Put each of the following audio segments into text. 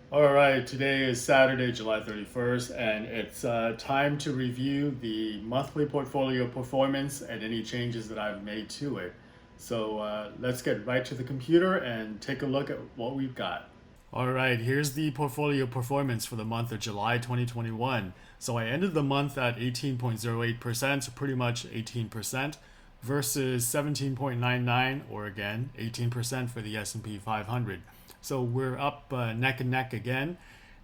All right, today is Saturday, July 31st, and it's time to review the monthly portfolio performance and any changes that I've made to it. So let's get right to the computer and take a look at what we've got. All right, here's the portfolio performance for the month of July 2021. So I ended the month at 18.08%, so pretty much 18%, versus 17.99, or again, 18% for the S&P 500. So we're up neck and neck again,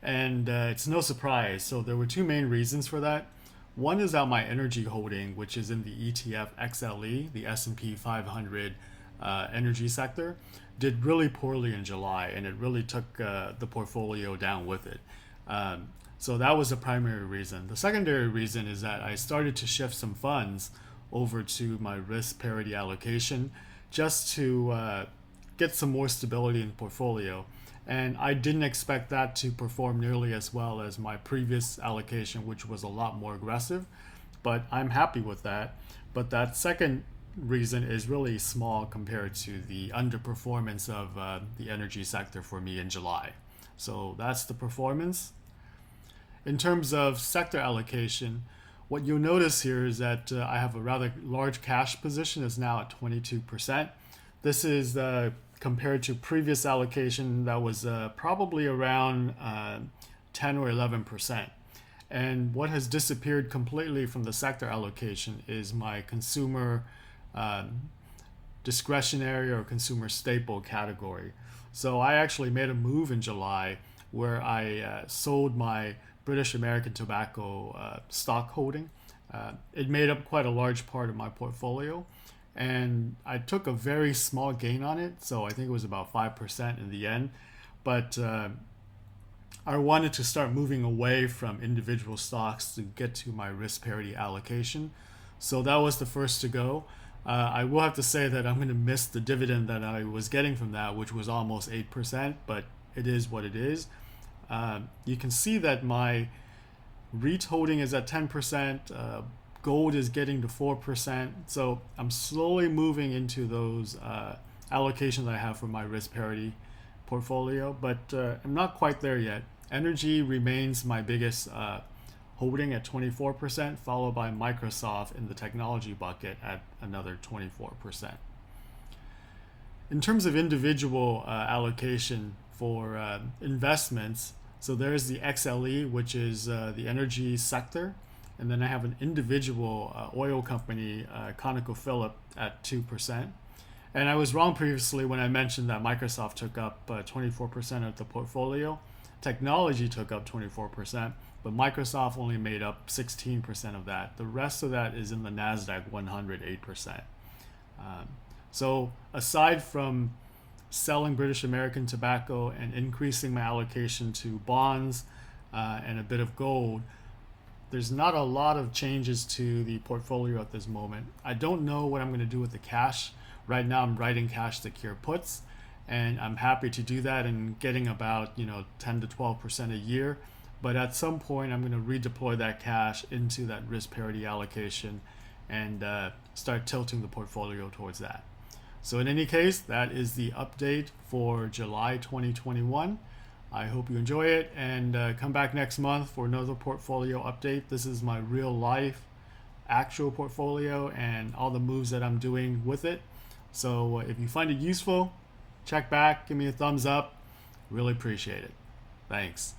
and it's no surprise. So there were two main reasons for that. One is that my energy holding, which is in the ETF XLE, the S&P 500 energy sector, did really poorly in July, and it really took the portfolio down with it. So that was the primary reason. The secondary reason is that I started to shift some funds over to my risk parity allocation just to get some more stability in the portfolio. And I didn't expect that to perform nearly as well as my previous allocation, which was a lot more aggressive. But I'm happy with that. But that second reason is really small compared to the underperformance of the energy sector for me in July. So that's the performance. In terms of sector allocation, what you'll notice here is that I have a rather large cash position. It's now at 22%. This is compared to previous allocation that was probably around 10 or 11%. And what has disappeared completely from the sector allocation is my consumer discretionary or consumer staple category. So I actually made a move in July where I sold my British American Tobacco stock holding. It made up quite a large part of my portfolio, and I took a very small gain on it, so I think it was about 5% in the end. But I wanted to start moving away from individual stocks to get to my risk parity allocation. So that was the first to go. I will have to say that I'm going to miss the dividend that I was getting from that, which was almost 8%, but it is what it is. You can see that my REIT holding is at 10%, gold is getting to 4%. So I'm slowly moving into those allocations I have for my risk parity portfolio, but I'm not quite there yet. Energy remains my biggest holding at 24%, followed by Microsoft in the technology bucket at another 24%. In terms of individual allocation for investments, so there's the XLE, which is the energy sector, and then I have an individual oil company, ConocoPhillips, at 2%. And I was wrong previously when I mentioned that Microsoft took up 24% of the portfolio. Technology took up 24%, but Microsoft only made up 16% of that. The rest of that is in the NASDAQ 100, 8%. So aside from selling British American Tobacco and increasing my allocation to bonds and a bit of gold, there's not a lot of changes to the portfolio at this moment. I don't know what I'm going to do with the cash. Right now I'm writing cash secure puts, and I'm happy to do that and getting about 10 to 12% a year. But at some point I'm going to redeploy that cash into that risk parity allocation and start tilting the portfolio towards that. So in any case, that is the update for July 2021. I hope you enjoy it, and come back next month for another portfolio update. This is my real life actual portfolio and all the moves that I'm doing with it. So if you find it useful, check back, give me a thumbs up. Really appreciate it. Thanks.